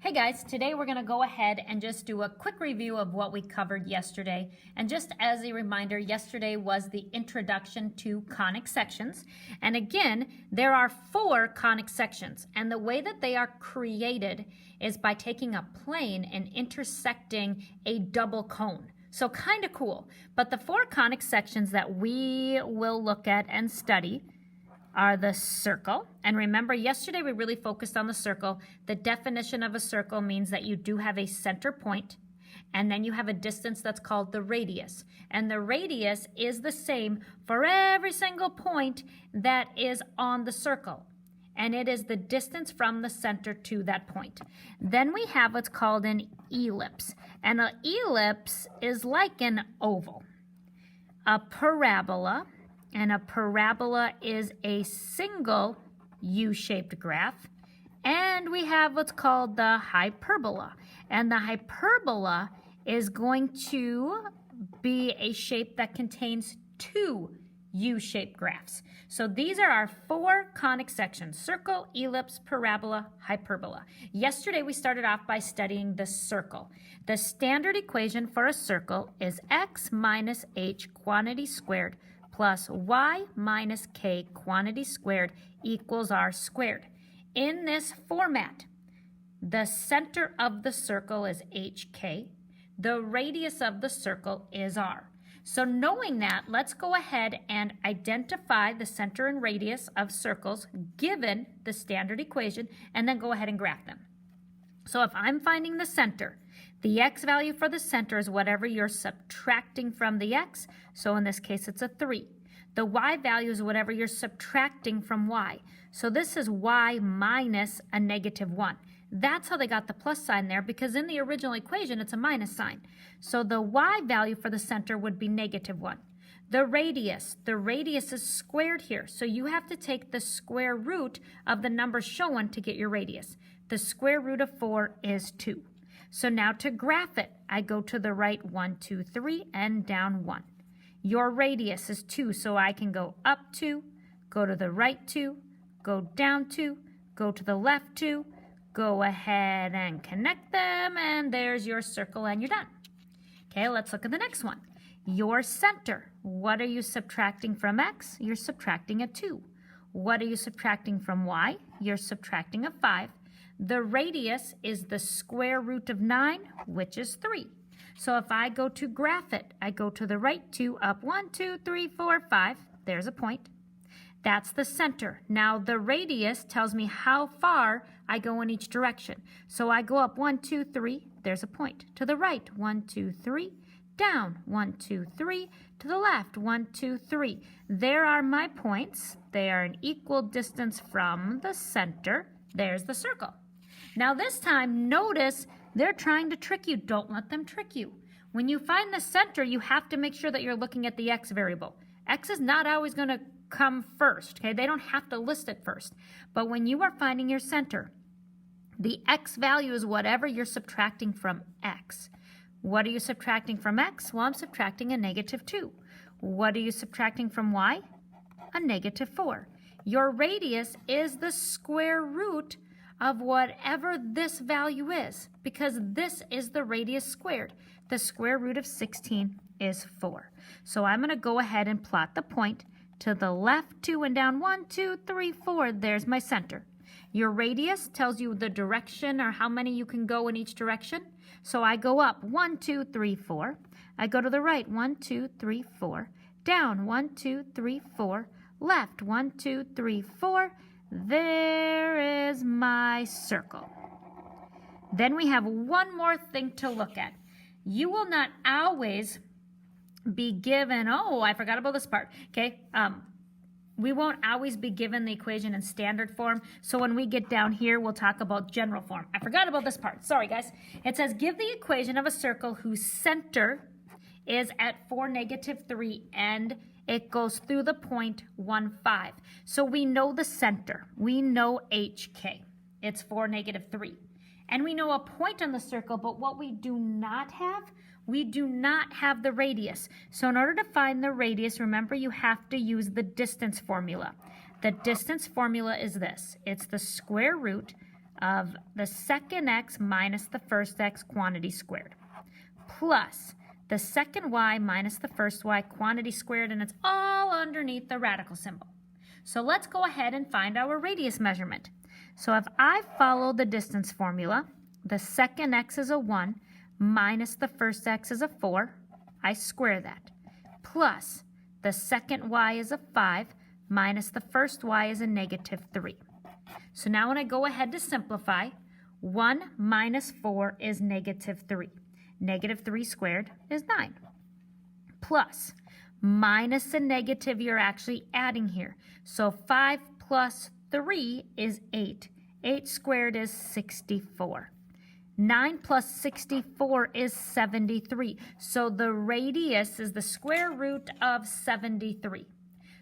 Hey guys, today we're going to go ahead and just do a quick review of what we covered yesterday. And just as a reminder, yesterday was the introduction to conic sections. And again, there are 4 conic sections. And the way that they are created is by taking a plane and intersecting a double cone. So kind of cool. But the 4 conic sections that we will look at and study are the circle. And remember, yesterday we really focused on the circle. The definition of a circle means that you do have a center point, and then you have a distance that's called the radius. And the radius is the same for every single point that is on the circle. And it is the distance from the center to that point. Then we have what's called an ellipse. And an ellipse is like an oval. A parabola. And a parabola is a single U-shaped graph. And we have what's called the hyperbola. And the hyperbola is going to be a shape that contains 2 U-shaped graphs. So these are our 4 conic sections: circle, ellipse, parabola, hyperbola. Yesterday we started off by studying the circle. The standard equation for a circle is x minus h quantity squared plus y minus k quantity squared equals r squared. In this format, the center of the circle is hk. The radius of the circle is r. So knowing that, let's go ahead and identify the center and radius of circles given the standard equation, and then go ahead and graph them. So if I'm finding the center, the x value for the center is whatever you're subtracting from the x. So in this case, it's a 3. The y value is whatever you're subtracting from y. So this is y minus a negative 1. That's how they got the plus sign there, because in the original equation, it's a minus sign. So the y value for the center would be negative 1. The radius is squared here. So you have to take the square root of the number shown to get your radius. The square root of 4 is 2. So now to graph it, I go to the right 1, 2, 3, and down 1. Your radius is 2, so I can go up 2, go to the right 2, go down 2, go to the left 2, go ahead and connect them, and there's your circle, and you're done. Okay, let's look at the next one. Your center. What are you subtracting from x? You're subtracting a 2. What are you subtracting from y? You're subtracting a 5. The radius is the square root of 9, which is 3. So if I go to graph it, I go to the right 2, up 1, 2, 3, 4, 5. There's a point. That's the center. Now the radius tells me how far I go in each direction. So I go up 1, 2, 3. There's a point. To the right, 1, 2, 3. Down, 1, 2, 3. To the left, 1, 2, 3. There are my points. They are an equal distance from the center. There's the circle. Now this time, notice they're trying to trick you. Don't let them trick you. When you find the center, you have to make sure that you're looking at the x variable. X is not always going to come first, okay? They don't have to list it first. But when you are finding your center, the x value is whatever you're subtracting from x. What are you subtracting from x? Well, I'm subtracting a negative 2. What are you subtracting from y? A negative 4. Your radius is the square root of whatever this value is, because this is the radius squared. The square root of 16 is 4. So I'm going to go ahead and plot the point to the left 2 and down 1, 2, 3, 4. There's my center. Your radius tells you the direction or how many you can go in each direction. So I go up 1, 2, 3, 4. I go to the right 1, 2, 3, 4. Down 1, 2, 3, 4. Left 1, 2, 3, 4. There is my circle. Then we have one more thing to look at. You will not always be given, oh, I forgot about this part, okay? We won't always be given the equation in standard form. So when we get down here, we'll talk about general form. I forgot about this part. Sorry, guys. It says, give the equation of a circle whose center is at 4, negative 3, and it goes through the point 1, 5. So we know the center. We know HK. It's 4, negative 3. And we know a point on the circle, but what we do not have, we do not have the radius. So in order to find the radius, remember you have to use the distance formula. The distance formula is this. It's the square root of the second x minus the first x quantity squared, plus the second y minus the first y quantity squared, and it's all underneath the radical symbol. So let's go ahead and find our radius measurement. So if I follow the distance formula, the second x is a 1 minus the first x is a 4. I square that. Plus the second y is a 5 minus the first y is a negative 3. So now when I go ahead to simplify, 1 minus 4 is negative 3. Negative 3 squared is 9. Plus, minus a negative you're actually adding here. So 5 plus 3 is 8. 8 squared is 64. 9 plus 64 is 73. So the radius is the square root of 73.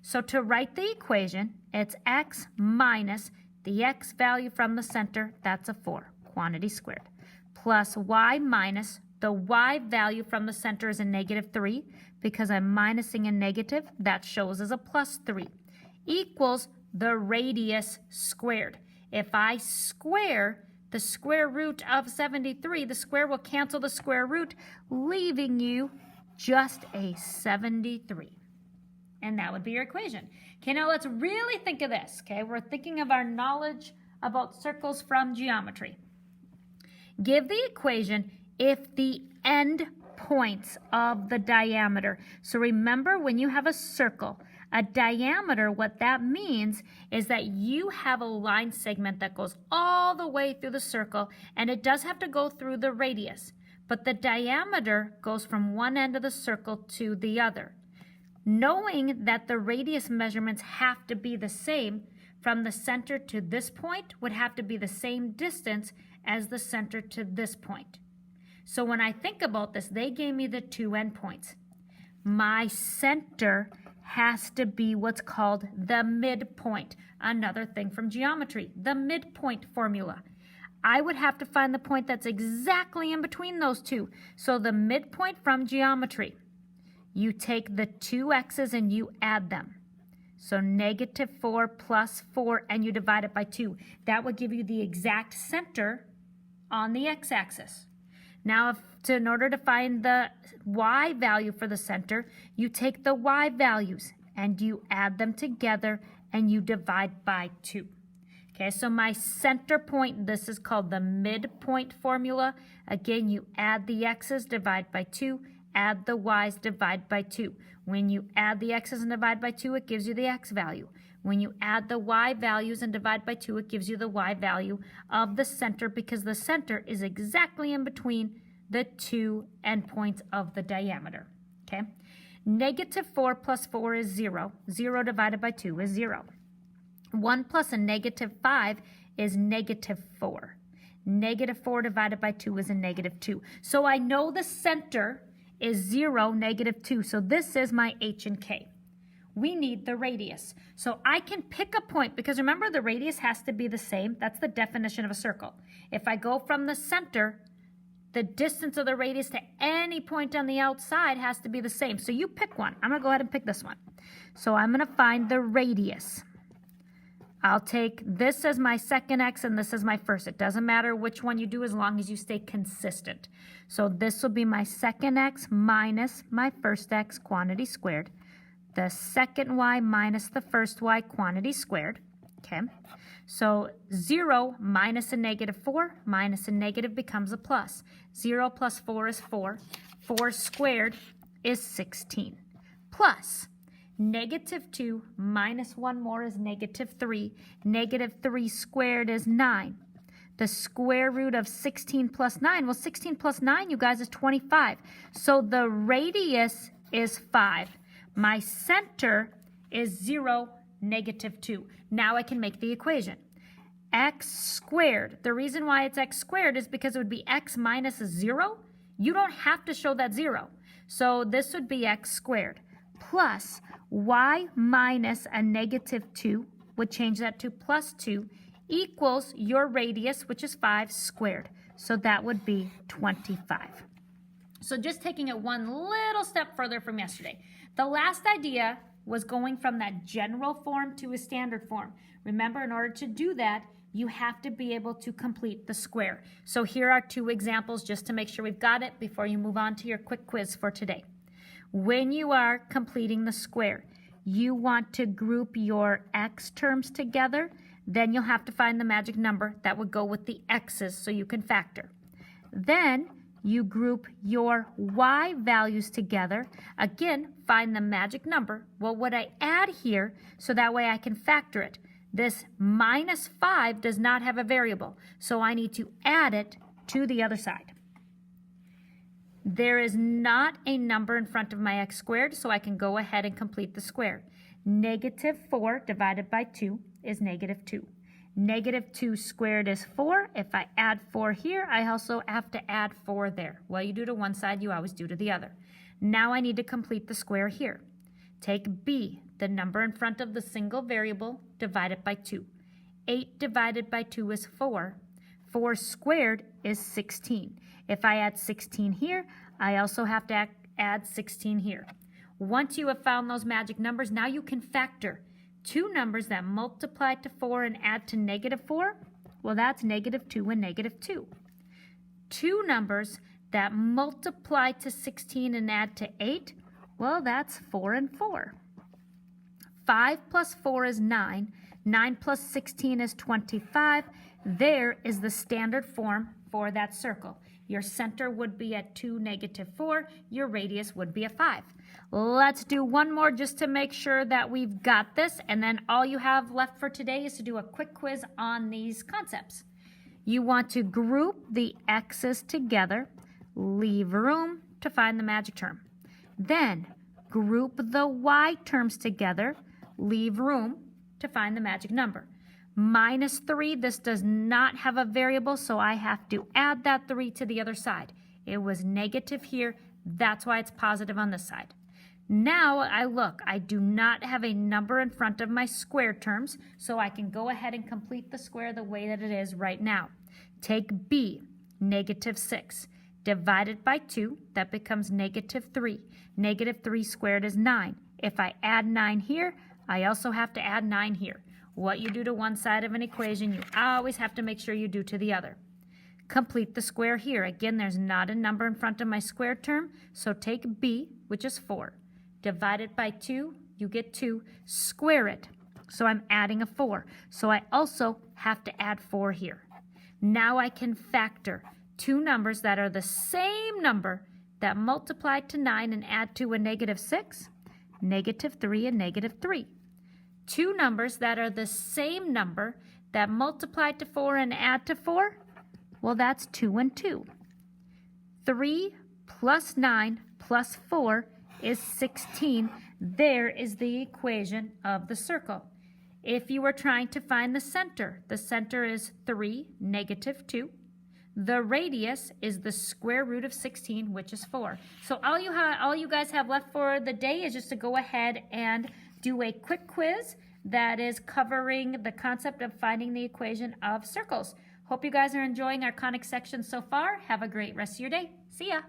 So to write the equation, it's x minus the x value from the center, that's a 4, quantity squared, plus y minus the y value from the center is a negative 3. Because I'm minusing a negative, that shows as a plus 3, equals the radius squared. If I square the square root of 73, the square will cancel the square root, leaving you just a 73. And that would be your equation. Okay, now let's really think of this. Okay, we're thinking of our knowledge about circles from geometry. Give the equation if the end points of the diameter. So remember, when you have a circle, a diameter, what that means is that you have a line segment that goes all the way through the circle, and it does have to go through the radius, but the diameter goes from one end of the circle to the other. Knowing that the radius measurements have to be the same, from the center to this point would have to be the same distance as the center to this point. So when I think about this, they gave me the two endpoints. My center has to be what's called the midpoint. Another thing from geometry, the midpoint formula. I would have to find the point that's exactly in between those two. So the midpoint from geometry, you take the two x's and you add them. So negative 4 plus 4, and you divide it by 2. That would give you the exact center on the x-axis. Now, in order to find the y value for the center, you take the y values and you add them together and you divide by 2. Okay, so my center point, this is called the midpoint formula. Again, you add the x's, divide by 2, add the y's, divide by 2. When you add the x's and divide by 2, it gives you the x value. When you add the y values and divide by 2, it gives you the y value of the center, because the center is exactly in between the two endpoints of the diameter. Okay? Negative 4 plus 4 is 0. 0 divided by 2 is 0. 1 plus a negative 5 is negative 4. Negative 4 divided by 2 is a negative 2. So I know the center is 0, negative 2. So this is my h and k. We need the radius. So I can pick a point, because remember, the radius has to be the same. That's the definition of a circle. If I go from the center, the distance of the radius to any point on the outside has to be the same. So you pick one. I'm going to go ahead and pick this one. So I'm going to find the radius. I'll take this as my second x and this as my first. It doesn't matter which one you do as long as you stay consistent. So this will be my second x minus my first x, quantity squared. The second y minus the first y, quantity squared. Okay, so 0 minus a negative 4 minus a negative becomes a plus. 0 plus 4 is 4. 4 squared is 16. Plus negative 2 minus 1 more is negative 3. Negative 3 squared is 9. The square root of 16 plus 9, well, 16 plus 9, you guys, is 25. So the radius is 5. My center is 0, negative 2. Now I can make the equation. X squared. The reason why it's x squared is because it would be x minus a 0. You don't have to show that 0. So this would be x squared. Plus y minus a negative 2 would change that to plus 2 equals your radius, which is 5 squared. So that would be 25. So just taking it one little step further from yesterday. The last idea was going from that general form to a standard form. Remember, in order to do that, you have to be able to complete the square. So here are two examples just to make sure we've got it before you move on to your quick quiz for today. When you are completing the square, you want to group your x terms together. Then you'll have to find the magic number that would go with the x's so you can factor. Then you group your y values together. Again, find the magic number. What would I add here so that way I can factor it? This minus 5 does not have a variable, so I need to add it to the other side. There is not a number in front of my x squared, so I can go ahead and complete the square. Negative 4 divided by 2 is negative 2. Negative 2 squared is 4. If I add 4 here, I also have to add 4 there. What you do to one side, you always do to the other. Now I need to complete the square here. Take b, the number in front of the single variable, divide it by 2. 8 divided by 2 is 4. 4 squared is 16. If I add 16 here, I also have to add 16 here. Once you have found those magic numbers, now you can factor. Two numbers that multiply to 4 and add to negative 4, well, that's negative 2 and negative 2. Two numbers that multiply to 16 and add to 8, well, that's 4 and 4. 5 plus 4 is 9. 9 plus 16 is 25. There is the standard form for that circle. Your center would be at 2, negative 4. Your radius would be a 5. Let's do one more just to make sure that we've got this, and then all you have left for today is to do a quick quiz on these concepts. You want to group the x's together, leave room to find the magic term. Then group the y terms together, leave room to find the magic number. Minus 3, this does not have a variable, so I have to add that 3 to the other side. It was negative here, that's why it's positive on this side. Now I do not have a number in front of my square terms, so I can go ahead and complete the square the way that it is right now. Take b, negative 6, divided by 2, that becomes negative 3. Negative 3 squared is 9. If I add 9 here, I also have to add 9 here. What you do to one side of an equation, you always have to make sure you do to the other. Complete the square here. Again, there's not a number in front of my square term, so take b, which is 4. Divide it by 2, you get 2. Square it. So I'm adding a 4. So I also have to add 4 here. Now I can factor two numbers that are the same number that multiply to 9 and add to a negative 6, negative 3 and negative 3. Two numbers that are the same number that multiply to 4 and add to 4, well, that's 2 and 2. 3 plus 9 plus 4 is 16. There is the equation of the circle. If you were trying to find the center is 3, negative 2. The radius is the square root of 16, which is 4. So all you guys have left for the day is just to go ahead and do a quick quiz that is covering the concept of finding the equation of circles. Hope you guys are enjoying our conic section so far. Have a great rest of your day. See ya.